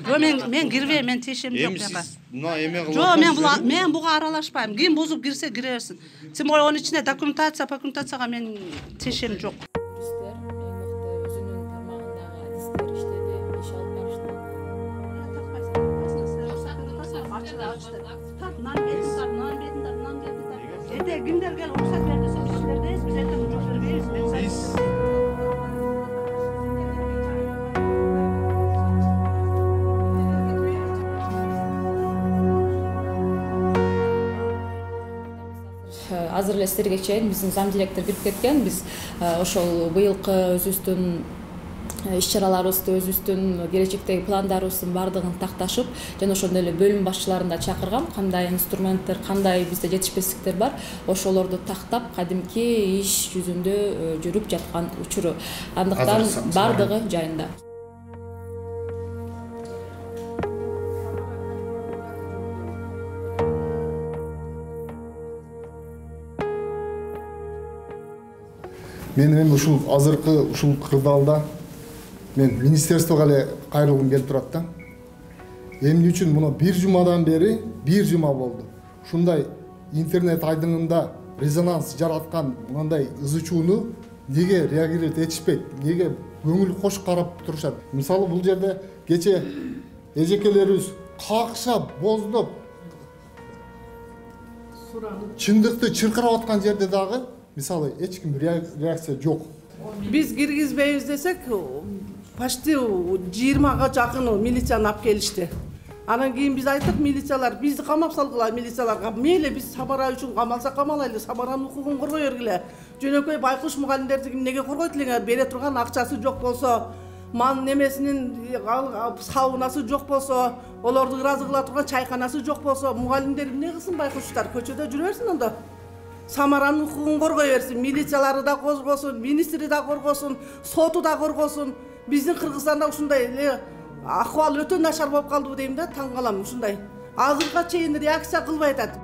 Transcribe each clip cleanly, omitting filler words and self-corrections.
Жо, мен кирбейм, мен тиешем жок Эми буяка. сиз мына эме кылып Жо, мен буга аралашпайм. Ким бузуп кирсе кире берсин. Тем более onun içine документацияга мен тиешем жок. Kimler gel ruhsat ver dese biz işlerdeyiz, biz zaten çok vermeyiz. Азыр эле силерге чейин биздин зам директор кирип кеткен. Биз ошол быйылкы өзүбүздүн иш-чараларыбызды, өзүбүздүн келечектеги пландарыбыздын баардыгын такташып, жана ошондой эле бөлүм башчыларын да чакыргам. Кандай инструменттер, кандай бизде жетишпестиктер бар, ошолорду тактап, кадимки иш жүзүндө жүрүп жаткан учуру. Андыктан баардыгы жайында. Мен ушул азыркы ушул кырдаалда мен министерствого эле кайрылгым келип турат да. Эмне үчүн муну бир жумадан бери, бир жума болду. Ушундай интернет айдыңында резонанс жараткан мындай ызы-чууну неге реагировать этишпейт? Неге көңүл кош карап турушат? Мисалы бул жерде кече эжекелерибиз какшап, боздоп, чындыкты чыркырап аткан жерде дагы мисалы эч ким реакция жок. Биз киргизбейбиз десек, почти 20га жакын милицияны алып келишти. Анан кийин биз айттык, милициялар бизди камап салгыла, милицияларга мейли биз Самара үчүн камалса камалайлы, Самаранын укугун коргой бергиле. Жөнөкөй байкуш мугалимдерди неге коргойт элеңер? Бере турган акчасы жок болсо, ман немесинин саунасы жок болсо, олорду ыраазы кыла турган чайканасы жок болсо, мугалимдер эмне кылсын байкуштар? Көчөдө жүрө берсин анда. Самаранын укугун коргой берсин, милициялары да коргосун, министри да коргосун, соту да коргосун. Биздин Кыргызстанда ушундай эле акыбал өтө начар болуп калдыбы дейм да, таң калам ушундай. Азыркыга чейин реакция кылбай атат.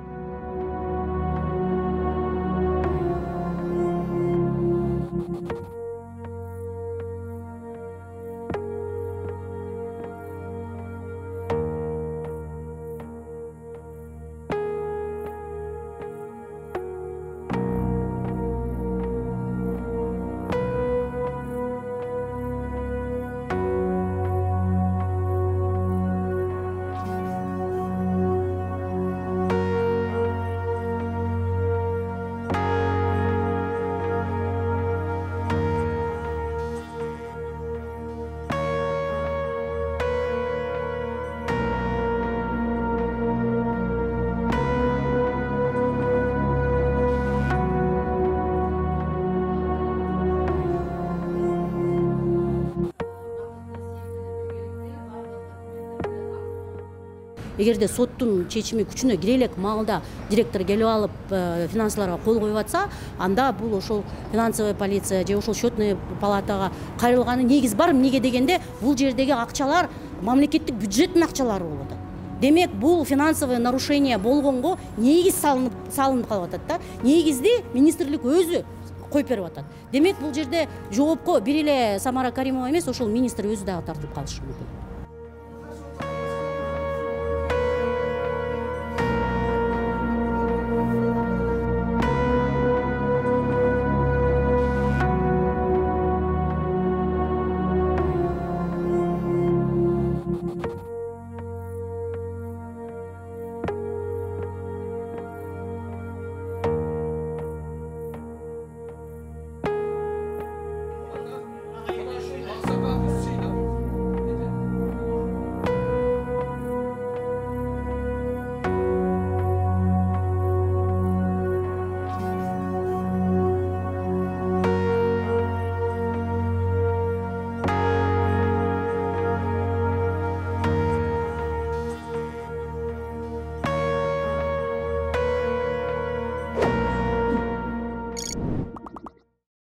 Эгерде соттун чечими күчүнө кире элек маалда директор келип алып финансыларга кол коюп атса, анда бул ошол финансовый полиция же ошол счетный палатага кайрылганы негиз бар. Эмнеге дегенде бул жердеги акчалар мамлекеттик бюджеттин акчалары болуп атат. Демек бул финансовый нарушение болгонго негиз салынып калып атат да. Негизди министрлик өзү коюп берип атат. Демек бул жерде жоопко бир эле Самара Каримова эмес, ошол министр өзү дагы тартылып калышы мүмкүн.